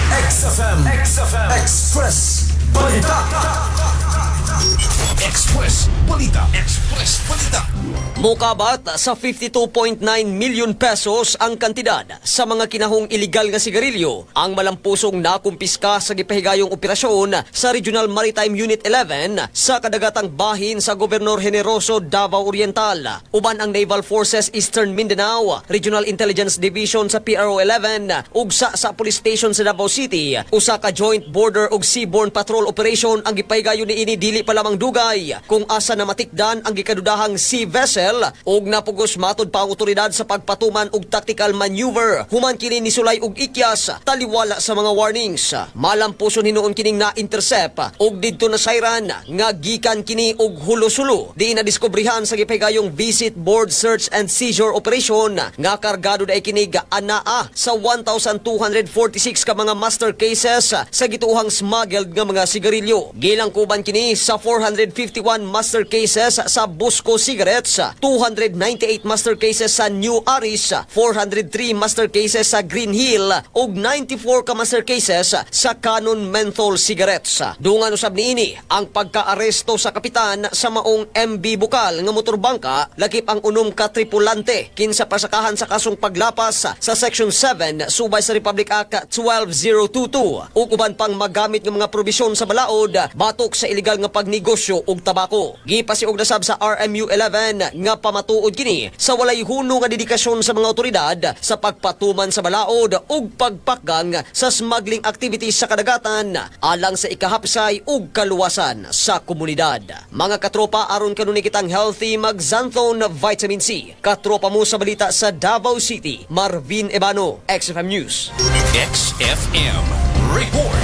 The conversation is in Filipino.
XFM Express Balita. Express Balita. Mukabat sa 52.9 million pesos ang kantidad sa mga kinahong iligal nga sigarilyo ang malampusong nakumpiska sa gipahigayong operasyon sa Regional Maritime Unit 11 sa kadagatang bahin sa Gobernador Generoso, Davao Oriental. Uban ang Naval Forces Eastern Mindanao, Regional Intelligence Division sa PRO 11 ug sa Police Station sa Davao City. Usa ka joint border ug seaborne patrol operation ang gipahigayon niini dili pa lamang dugay kung asa na matikdan ang gikadudahang sea vessel ug napugos matod pa ang otoridad sa pagpatuman og tactical maneuver human kini nisulay og ikyas taliwala sa mga warnings. Malampuson hinuon kining na-intercept ug didto na sayran nga gikan kini og hulo-sulo di na diskubrihan sa gipahigayong visit board search and seizure operation nga kargado dai kini anaa sa 1,246 ka mga master cases sa gituohang smuggled nga mga sigarilyo. Gilangkuban kini sa 451 master cases sa Busco cigarettes, 298 master cases sa New Aris, 403 master cases sa Green Hill ug 94 ka master cases sa Canon menthol cigarettes. Dungan usab niini ang pagkaaresto sa kapitan sa maong MB Bukal nga motorbangka lakip ang unom ka tripulante kinsa pasakahan sa kasong paglapas sa Section 7 subay sa Republic Act 12022 ug uban pang magamit ng mga probisyon sa balaod batok sa illegal nga pagnegosyo og tabako. Gipasiog na sab sa RMU 11 nga pamatuod kini sa walay huno nga dedikasyon sa mga otoridad sa pagpatuman sa balaod ug pagpakgang sa smuggling activities sa kadagatan alang sa ikahapsay ug kaluwasan sa komunidad. Mga katropa, aron kanuni kitang healthy mag-Xanthone Vitamin C. Katropa mo sa balita sa Davao City, Marvin Ebano, XFM News. XFM Report.